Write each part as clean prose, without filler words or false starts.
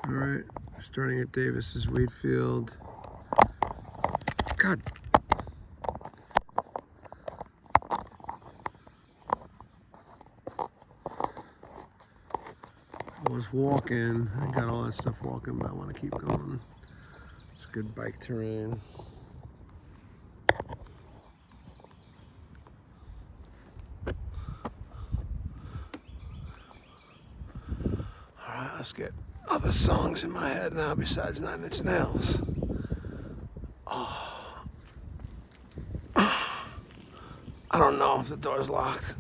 All right, starting at Davis's Wheatfield. God. I was walking. I got all that stuff walking, but I want to keep going. It's good bike terrain. All right, let's get other songs in my head now besides 9 Inch Nails. Oh. I don't know if the door's locked.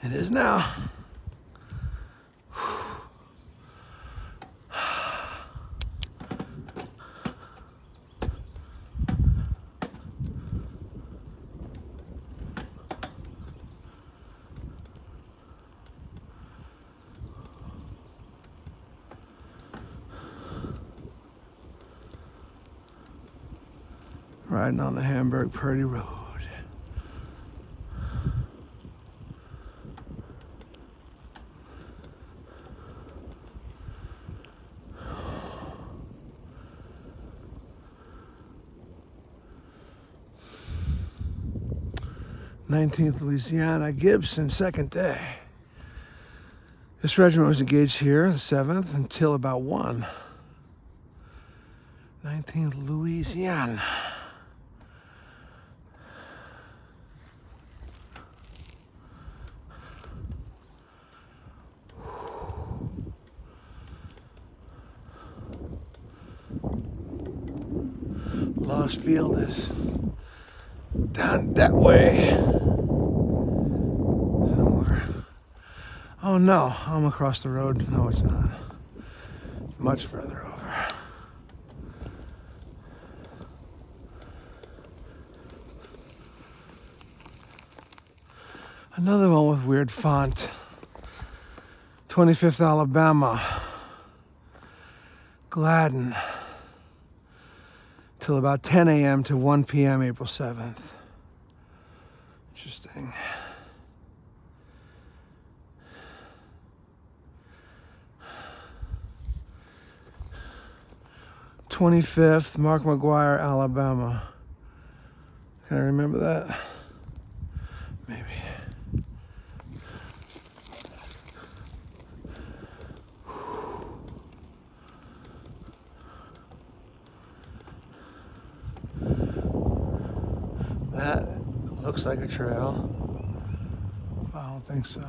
It is now. Riding on the Hamburg-Purdy Road. (19th) Louisiana, Gibson, second day. This regiment was engaged here, the 7th, until about 1. 19th Louisiana. Lost Field is down that way somewhere. Oh no, I'm across the road. No, it's not. Much further over. Another one with weird font. 25th Alabama. Gladden. Till about 10 a.m. to 1 p.m. April 7th. Interesting. (25th) Mark McGuire, Alabama. Can I remember that? Maybe. That looks like a trail. I don't think so.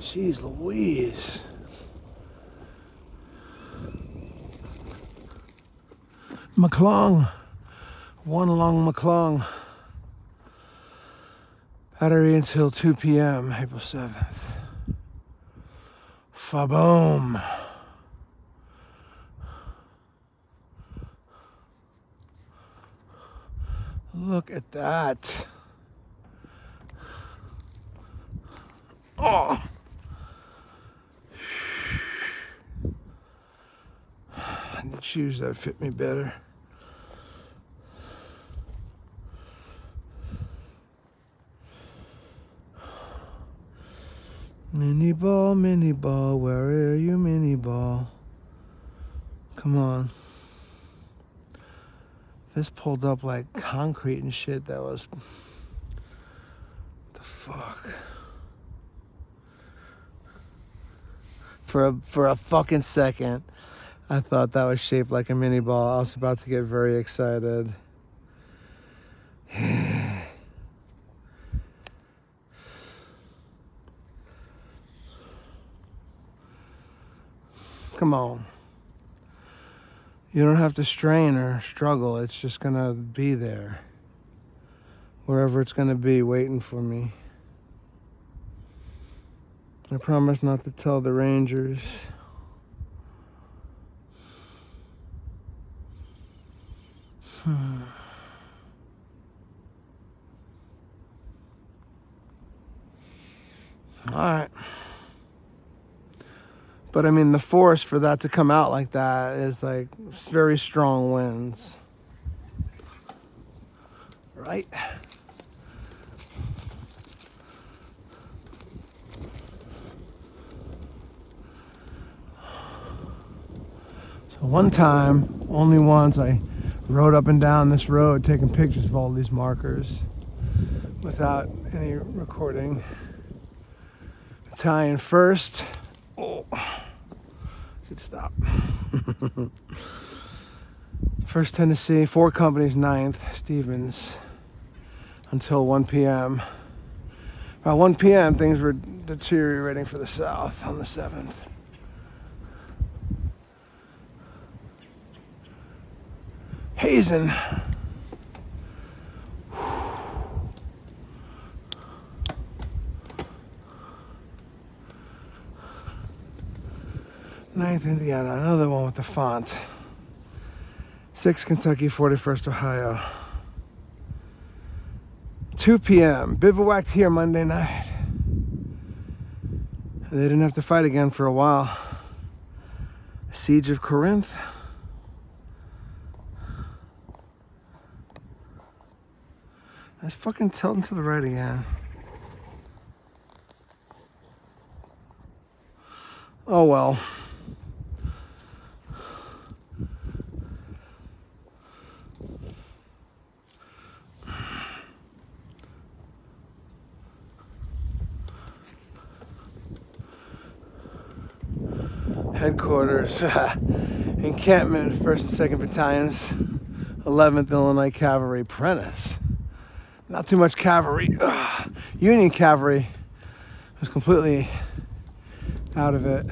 Jeez Louise. McClung. One along McClung. Battery until 2 p.m. April 7th. Fa-boom. Look at that. Oh. I need shoes that fit me better. Mini ball, where are you, mini ball? Come on. This pulled up like concrete and shit. That was... the fuck? For a fucking second, I thought that was shaped like a mini ball. I was about to get very excited. Come on. You don't have to strain or struggle. It's just gonna be there. Wherever it's gonna be, waiting for me. I promise not to tell the Rangers. All right. But I mean, the force for that to come out like that is like very strong winds. Right? One time, only once, I rode up and down this road taking pictures of all these markers without any recording. Italian first. Oh, should stop. First Tennessee, 4 companies, 9th, Stevens, until 1 p.m. About 1 p.m., things were deteriorating for the South on the 7th. Hazen. Ninth Indiana, another one with the font. 6th Kentucky, 41st Ohio. 2 p.m. Bivouacked here Monday night. They didn't have to fight again for a while. Siege of Corinth. Let's fucking tilting to the right again. Oh well. Headquarters, encampment, 1st and 2nd Battalions, 11th Illinois Cavalry, Prentice. Not too much cavalry. Union cavalry was completely out of it.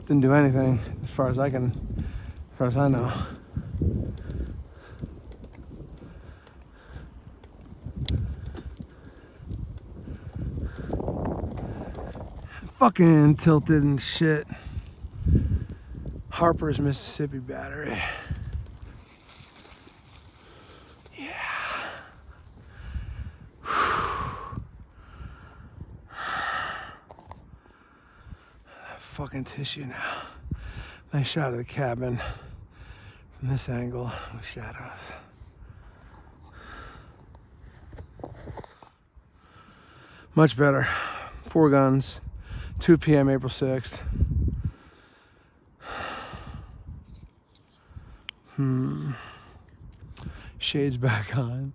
Didn't do anything as far as I know. Fucking tilted and shit. Harper's Mississippi Battery. Yeah. Fucking tissue now. Nice shot of the cabin from this angle with shadows. Much better. 4 guns. 2 p.m. April 6th. Shades back on.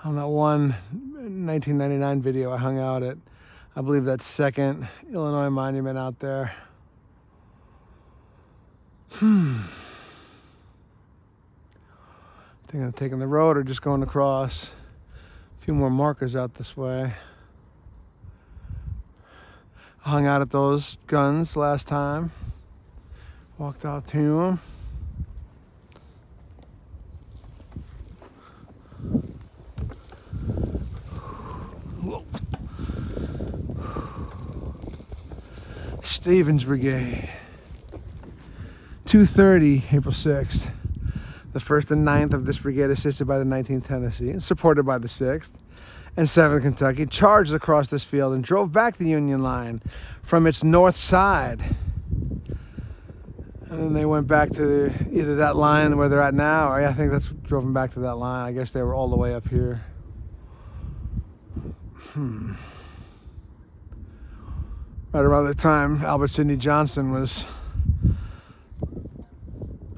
On that one 1999 video, I hung out at, I believe that's 2nd Illinois Monument out there. Thinking of taking the road or just going across. A few more markers out this way. I hung out at those guns last time. Walked out to them. Stevens Brigade. 2:30, April 6th. The 1st and 9th of this brigade, assisted by the 19th Tennessee and supported by the 6th and 7th Kentucky, charged across this field and drove back the Union line from its north side. And then they went back to either that line where they're at now, or I think that's what drove them back to that line. I guess they were all the way up here. Right around the time Albert Sidney Johnston was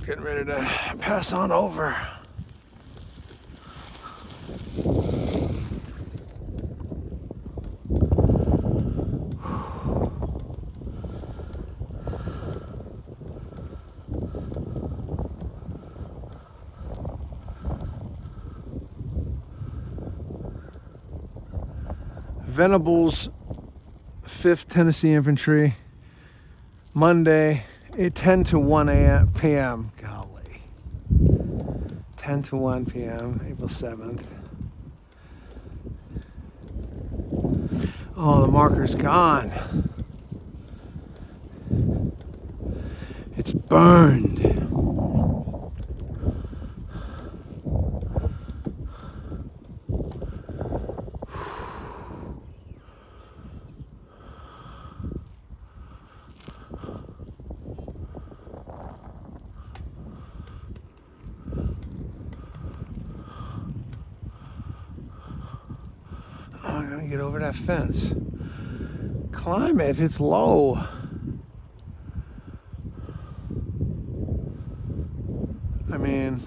getting ready to pass on over. Venables, 5th Tennessee Infantry, Monday, 10 to 1 p.m. Golly. 10 to 1 p.m., April 7th. Oh, the marker's gone. It's burned. I gotta get over that fence. climb it. It's low. I mean,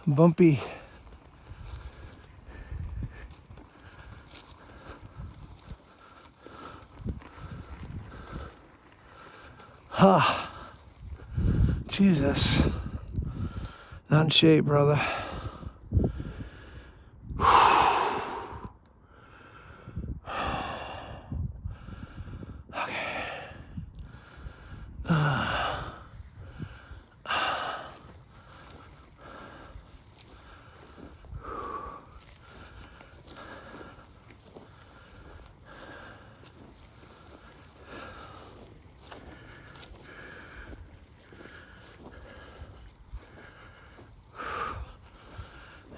bumpy. Jesus. Not in shape, brother.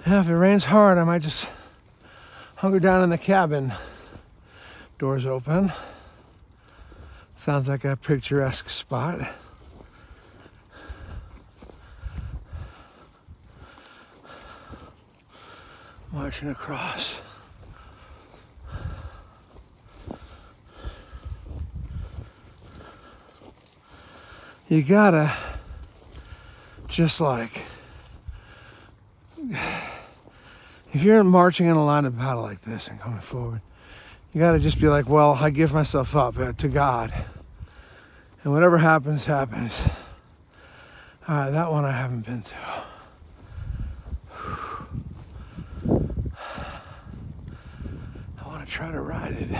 Yeah, if it rains hard, I might just hunker down in the cabin. Doors open. Sounds like a picturesque spot. Marching across. You gotta just like, if you're marching in a line of battle like this and coming forward, you gotta just be like, well, I give myself up to God. And whatever happens, happens. All right, that one I haven't been to. I want to try to ride it.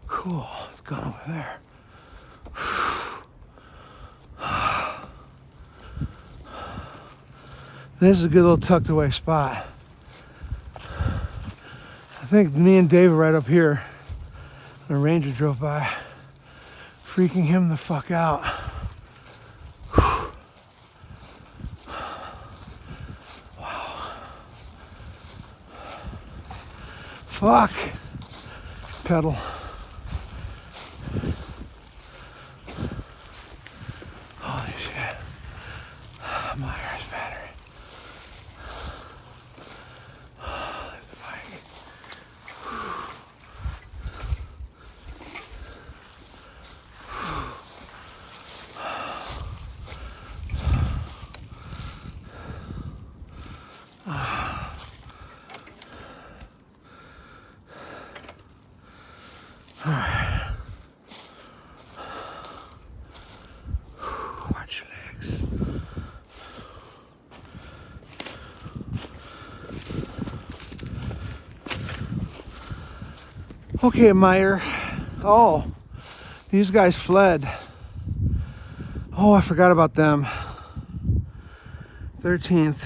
Cool, it's gone over there. This is a good little tucked away spot. I think me and Dave are right up here. And a ranger drove by, freaking him the fuck out. Wow. Fuck. Pedal. Holy shit. Myers battery. There's the bike. All right. Watch your legs. Okay, Meyer. Oh, these guys fled. Oh, I forgot about them. 13th,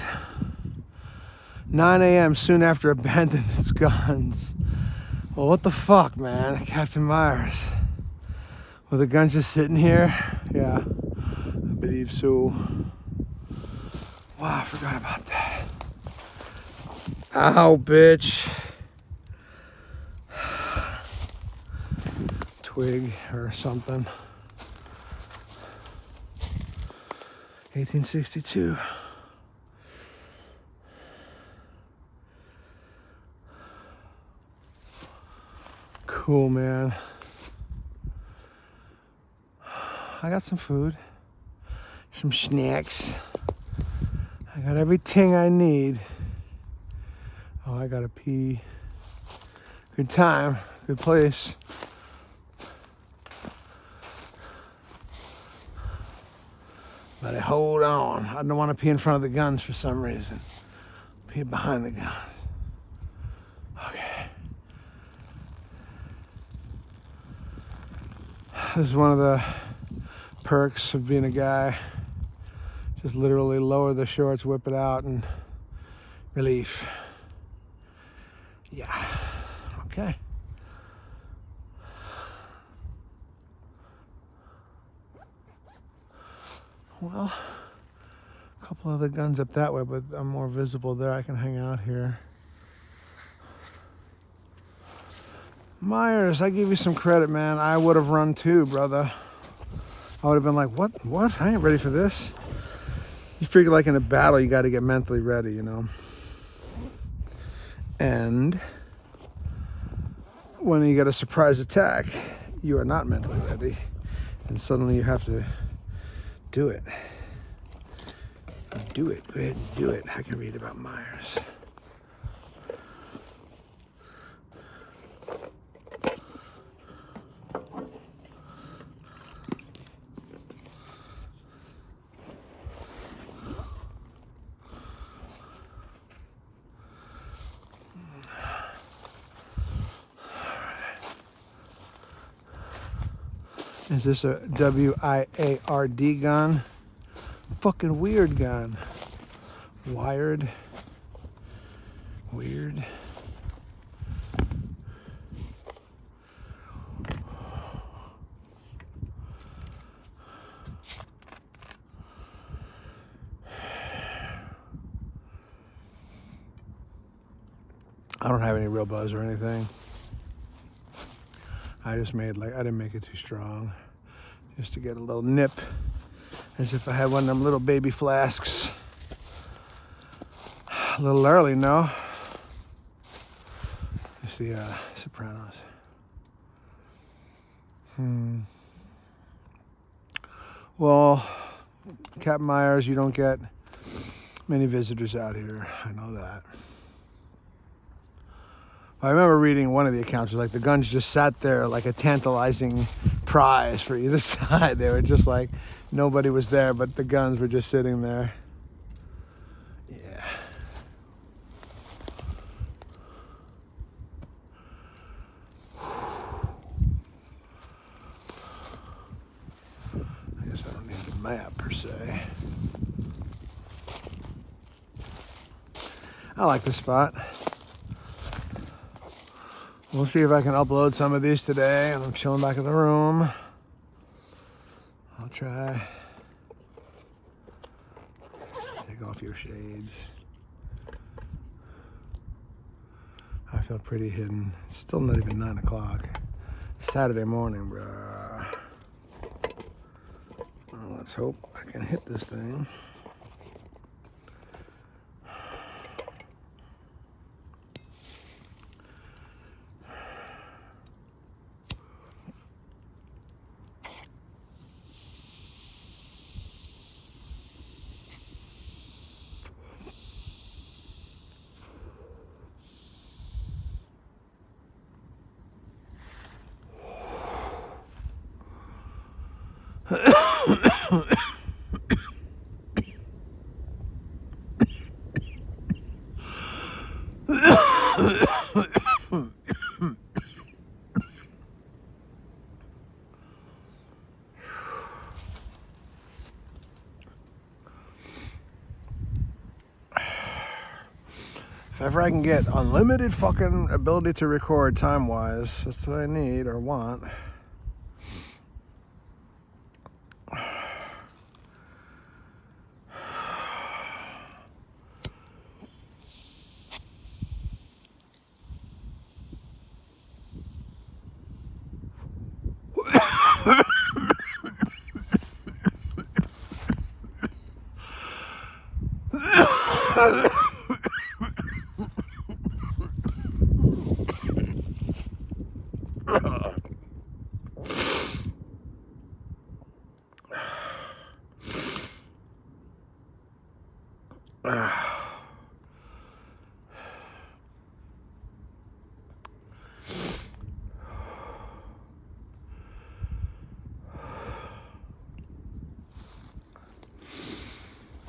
9 a.m. soon after abandoning its guns. Well, what the fuck, man? Captain Myers. Well, the gun's just sitting here. Yeah, I believe so. Wow, I forgot about that. Ow, bitch. Twig or something. 1862. Cool, man. I got some food, some snacks. I got everything I need. Oh, I gotta pee. Good time, good place. But hold on. I don't want to pee in front of the guns for some reason. Pee behind the guns. Okay. This is one of the perks of being a guy. Just literally lower the shorts, whip it out, and relief. Yeah. Okay. Well, a couple other guns up that way, but I'm more visible there. I can hang out here. Myers, I give you some credit, man. I would have run too, brother. I would have been like, what? What? I ain't ready for this. You figure like in a battle, you got to get mentally ready, you know? And when you get a surprise attack, you are not mentally ready. And suddenly you have to do it. Do it. Go ahead and do it. I can read about Myers. Is this a W-I-A-R-D gun? Fucking weird gun. Wired. Weird. I don't have any real buzz or anything. I just made I didn't make it too strong. Just to get a little nip. As if I had one of them little baby flasks. A little early, no? It's the Sopranos. Well, Captain Myers, you don't get many visitors out here. I know that. I remember reading one of the accounts, was like the guns just sat there like a tantalizing prize for either side. They were just like, nobody was there, but the guns were just sitting there. Yeah. I guess I don't need the map per se. I like this spot. We'll see if I can upload some of these today. I'm chilling back in the room. I'll try. Take off your shades. I feel pretty hidden. It's still not even 9 o'clock. Saturday morning, bruh. Well, let's hope I can hit this thing. If ever I can get unlimited fucking ability to record time-wise, that's what I need or want.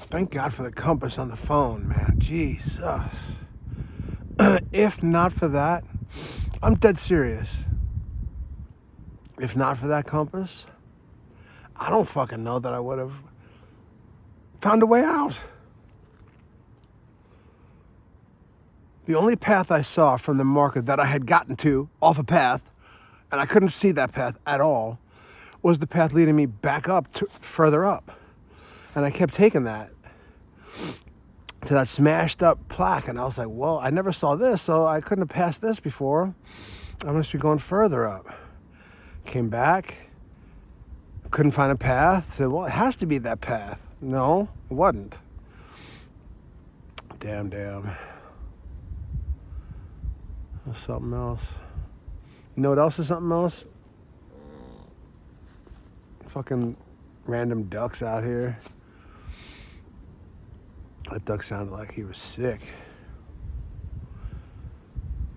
Thank God for the compass on the phone, man. Jesus. If not for that, I'm dead serious. If not for that compass, I don't fucking know that I would have found a way out. The only path I saw from the marker that I had gotten to off a path, and I couldn't see that path at all, was the path leading me back up to further up. And I kept taking that to that smashed up plaque, and I was like, well, I never saw this, so I couldn't have passed this before. I must be going further up. Came back, couldn't find a path. Said, well, it has to be that path. No, it wasn't. Damn. There's something else. You know what else is something else? Fucking random ducks out here. That duck sounded like he was sick.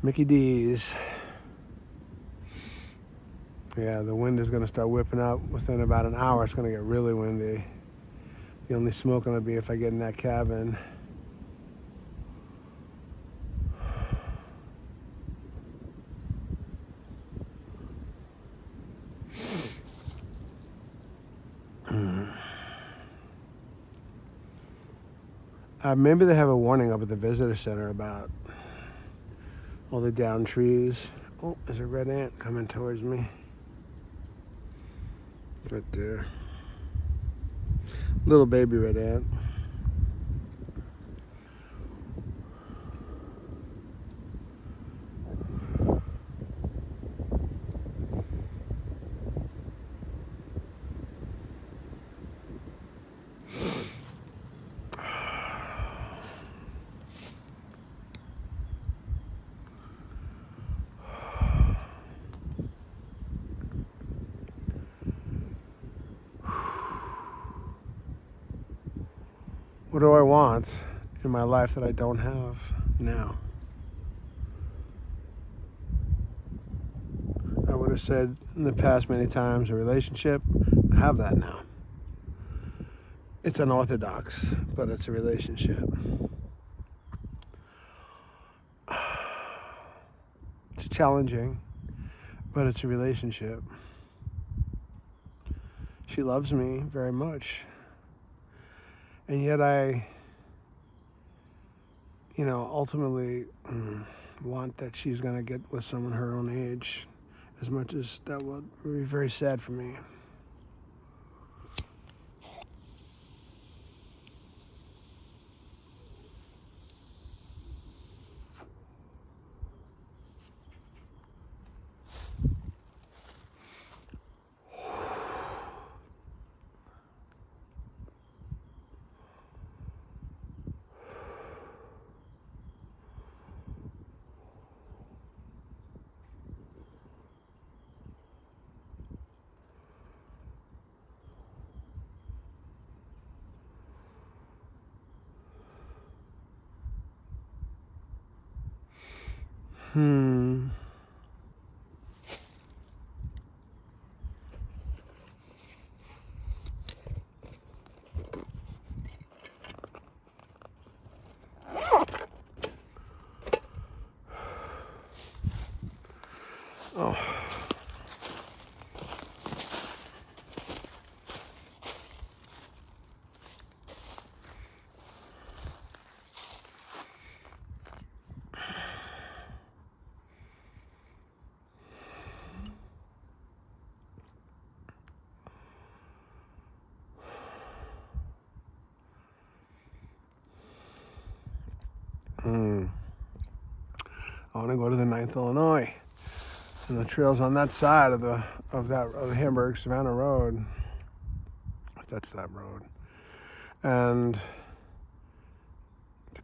Mickey D's. Yeah, the wind is going to start whipping up within about an hour. It's going to get really windy. The only smoke going to be if I get in that cabin. Maybe they have a warning up at the visitor center about all the downed trees. Oh, there's a red ant coming towards me. Right there. Little baby red ant. What do I want in my life that I don't have now? I would have said in the past many times, a relationship. I have that now. It's unorthodox, but it's a relationship. It's challenging, but it's a relationship. She loves me very much. And yet I, ultimately want that she's going to get with someone her own age, as much as that would be very sad for me. Oh. I want to go to the 9th Illinois, and the trails on that side of the Hamburg-Savannah Road, if that's that road, and to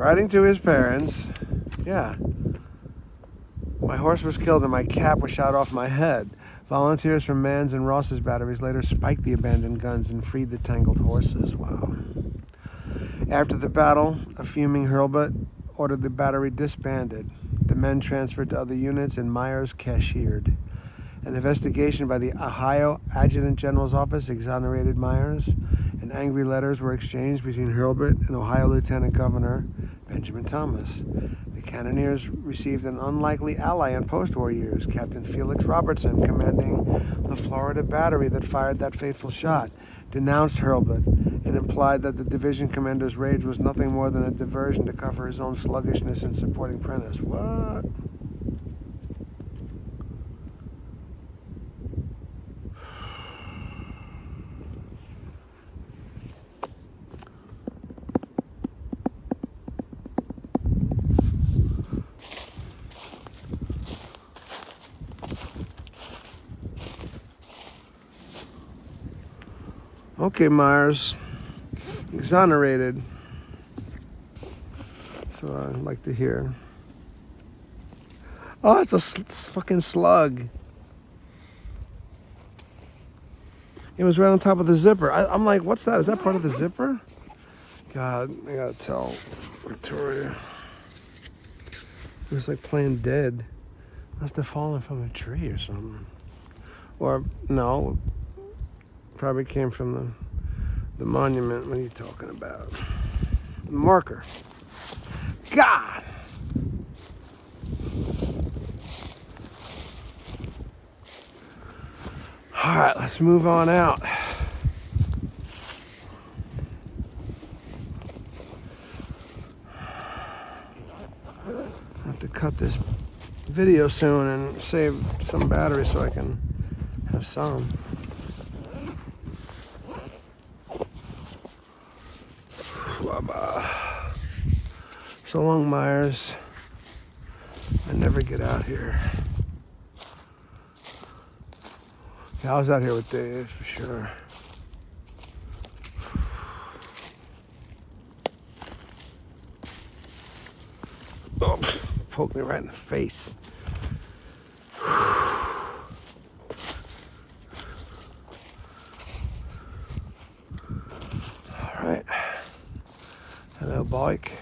Writing to his parents, yeah. My horse was killed and my cap was shot off my head. Volunteers from Mann's and Ross's batteries later spiked the abandoned guns and freed the tangled horses. Wow. After the battle, a fuming Hurlbut ordered the battery disbanded. The men transferred to other units and Myers cashiered. An investigation by the Ohio Adjutant General's office exonerated Myers, and angry letters were exchanged between Hurlbut and Ohio Lieutenant Governor Benjamin Thomas. The cannoneers received an unlikely ally in post-war years, Captain Felix Robertson, commanding the Florida battery that fired that fateful shot, denounced Hurlbut and implied that the division commander's rage was nothing more than a diversion to cover his own sluggishness in supporting Prentiss. What? Okay, Myers. Exonerated. So I'd like to hear. Oh, it's a fucking slug. It was right on top of the zipper. I'm like, what's that? Is that part of the zipper? God, I gotta tell Victoria. It was like playing dead. Must have fallen from a tree or something. Or, no, probably came from the monument. What are you talking about? The marker. God! All right, let's move on out. I have to cut this video soon and save some battery so I can have some. So long, Myers. I never get out here. Yeah, I was out here with Dave for sure. Oh, poked me right in the face. All right. Hello, bike.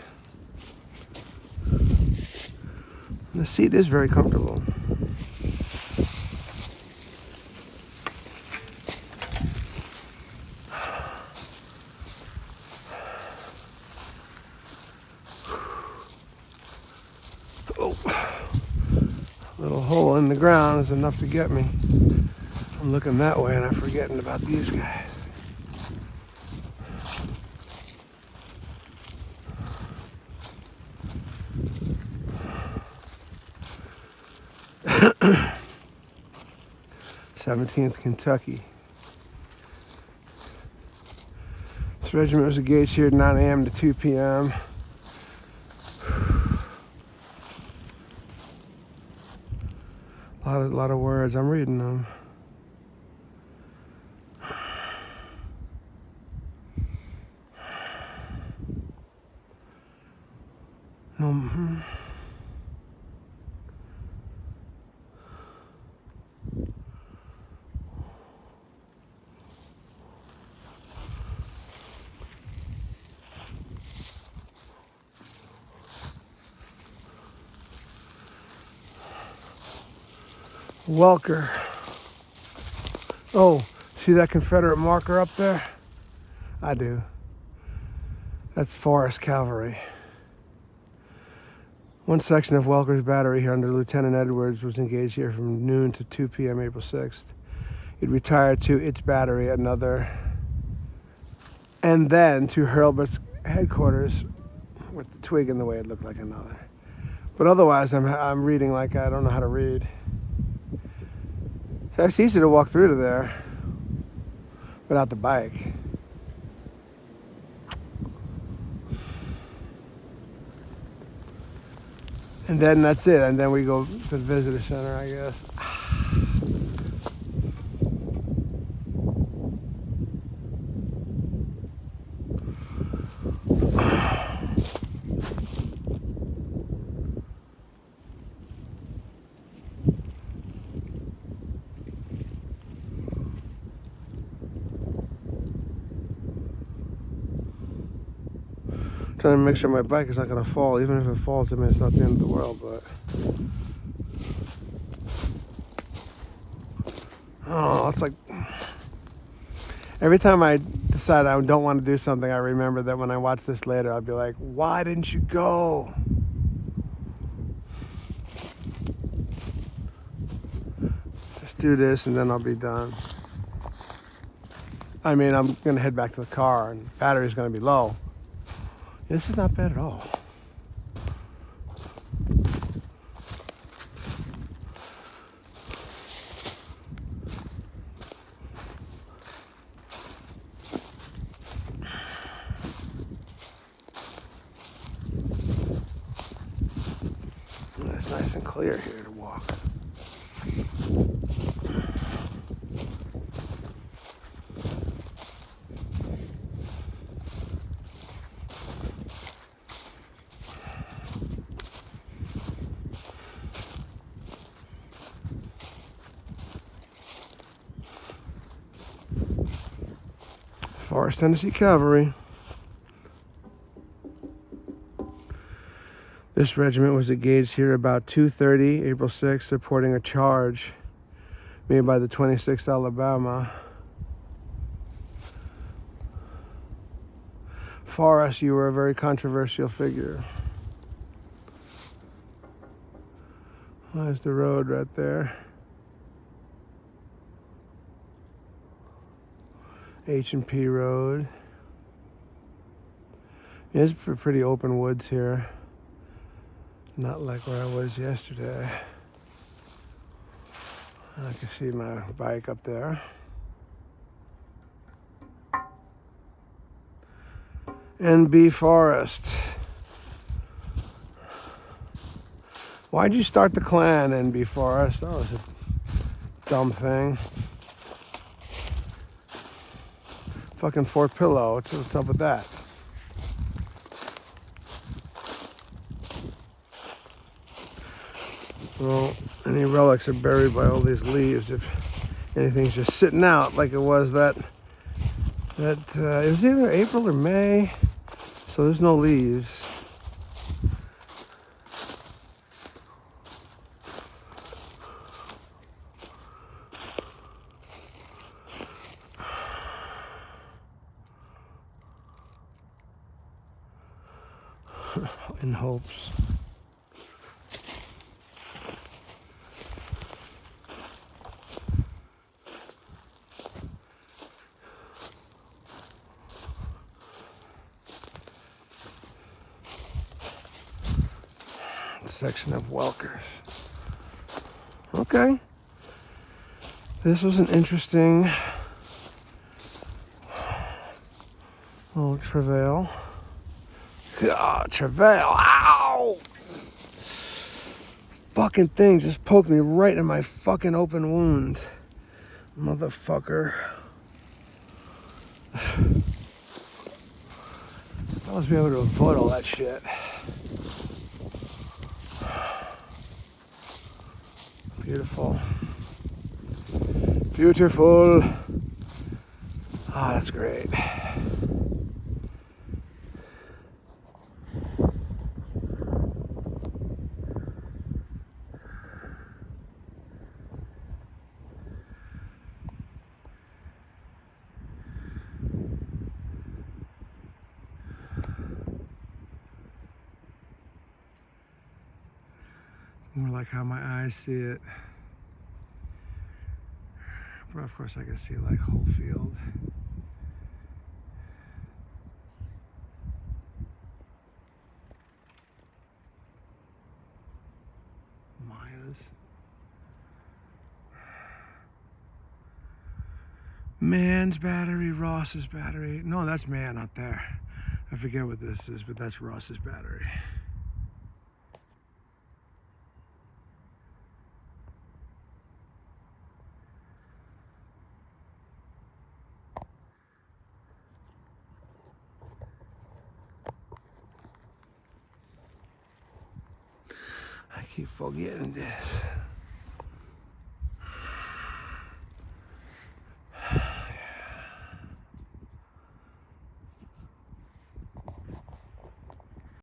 The seat is very comfortable. Oh, a little hole in the ground is enough to get me. I'm looking that way and I'm forgetting about these guys. '17th Kentucky. This regiment was engaged here at 9 a.m. to 2 p.m. A lot of words. I'm reading them. No. Welker. Oh, see that Confederate marker up there? I do. That's Forest Cavalry. One section of Welker's battery here under Lieutenant Edwards was engaged here from noon to 2 p.m. April 6th. It retired to its battery at another, and then to Hurlbut's headquarters with the twig in the way it looked like another. But otherwise, I'm reading like I don't know how to read. It's actually easy to walk through to there without the bike. And then that's it. And then we go to the visitor center, I guess. Trying to make sure my bike is not going to fall. Even if it falls, I mean, it's not the end of the world, but... Oh, it's like... Every time I decide I don't want to do something, I remember that when I watch this later, I'll be like, why didn't you go? Just do this and then I'll be done. I mean, I'm going to head back to the car and the battery's going to be low. This is not bad at all. It's nice and clear here to walk. Forest, Tennessee Cavalry. This regiment was engaged here about 2:30, April 6th, supporting a charge made by the 26th Alabama. Forrest, you were a very controversial figure. There's the road right there. H&P Road. It's pretty open woods here. Not like where I was yesterday. I can see my bike up there. NB Forest. Why'd you start the Klan, NB Forest? That was a dumb thing. Fucking Fort Pillow. What's up with that? Well, any relics are buried by all these leaves. If anything's just sitting out like it was it was either April or May, so there's no leaves. In hopes. Section of Welkers. Okay. This was an interesting little travail. Oh, travail. Ow! Fucking thing just poked me right in my fucking open wound. Motherfucker. I must be able to avoid all that shit. Beautiful. Beautiful. Ah, that's great. More like how my eyes see it. But of course I can see like Wheatfield. Maya's. Man's battery, Ross's battery. No, that's Man up there. I forget what this is, but that's Ross's battery. I keep forgetting this.